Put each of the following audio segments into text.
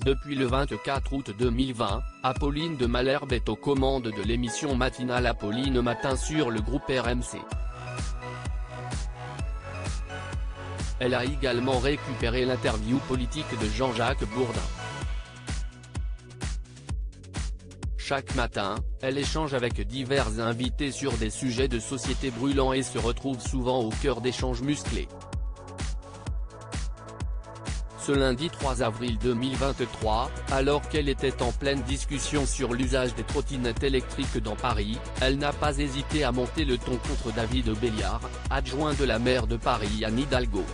Depuis le 24 août 2020, Apolline de Malherbe est aux commandes de l'émission matinale Apolline Matin sur le groupe RMC. Elle a également récupéré l'interview politique de Jean-Jacques Bourdin. Chaque matin, elle échange avec divers invités sur des sujets de société brûlants et se retrouve souvent au cœur d'échanges musclés. Ce lundi 3 avril 2023, alors qu'elle était en pleine discussion sur l'usage des trottinettes électriques dans Paris, elle n'a pas hésité à monter le ton contre David Béliard, adjoint de la maire de Paris Anne Hidalgo.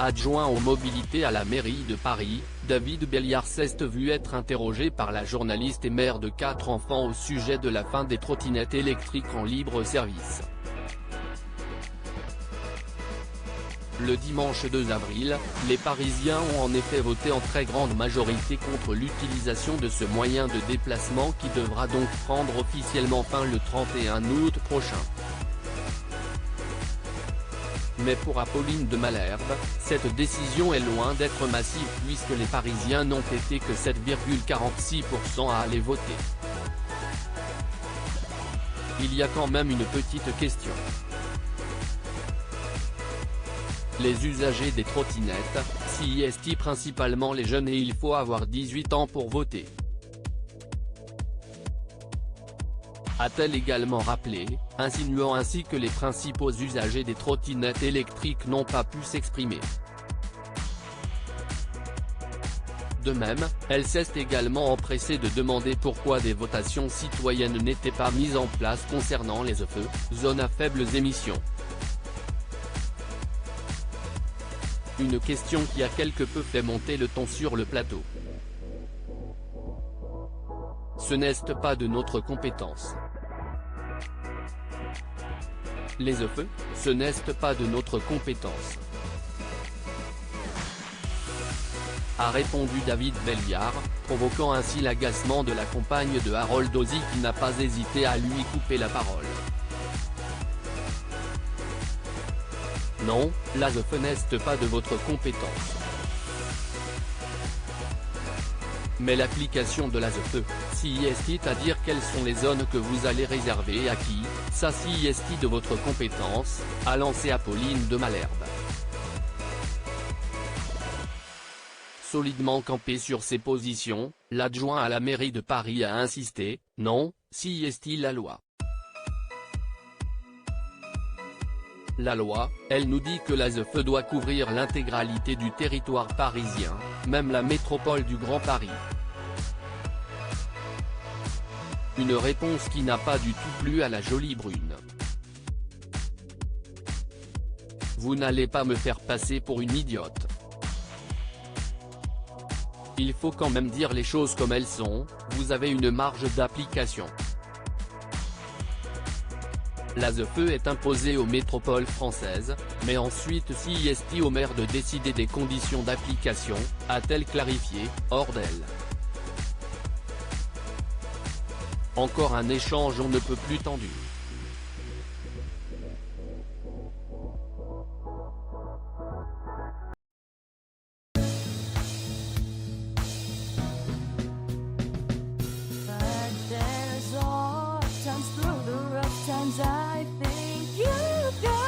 Adjoint aux mobilités à la mairie de Paris, David Béliard s'est vu être interrogé par la journaliste et mère de 4 enfants au sujet de la fin des trottinettes électriques en libre service. Le dimanche 2 avril, les Parisiens ont en effet voté en très grande majorité contre l'utilisation de ce moyen de déplacement qui devra donc prendre officiellement fin le 31 août prochain. Mais pour Apolline de Malherbe, cette décision est loin d'être massive puisque les Parisiens n'ont été que 7,46% à aller voter. Il y a quand même une petite question. Les usagers des trottinettes, s'y est principalement les jeunes et il faut avoir 18 ans pour voter. A-t-elle également rappelé, insinuant ainsi que les principaux usagers des trottinettes électriques n'ont pas pu s'exprimer. De même, elle s'est également empressée de demander pourquoi des votations citoyennes n'étaient pas mises en place concernant les EFE, zones à faibles émissions. Une question qui a quelque peu fait monter le ton sur le plateau. Ce n'est pas de notre compétence. Les EFE, ce n'est pas de notre compétence. A répondu David Béliard, provoquant ainsi l'agacement de la compagne de Harold Ozzi qui n'a pas hésité à lui couper la parole. Non, la ZEFE n'est pas de votre compétence. Mais l'application de la ZEFE, si est à dire quelles sont les zones que vous allez réserver et à qui, ça si est de votre compétence, a lancé Apolline de Malherbe. Solidement campé sur ses positions, l'adjoint à la mairie de Paris a insisté, non, si est la loi. La loi, elle nous dit que la ZEFE doit couvrir l'intégralité du territoire parisien, même la métropole du Grand Paris. Une réponse qui n'a pas du tout plu à la jolie brune. Vous n'allez pas me faire passer pour une idiote. Il faut quand même dire les choses comme elles sont, vous avez une marge d'application. La ZEFE est imposée aux métropoles françaises, mais ensuite si est aux maires de décider des conditions d'application, a-t-elle clarifié, hors d'elle. Encore un échange on ne peut plus tendu. I think you got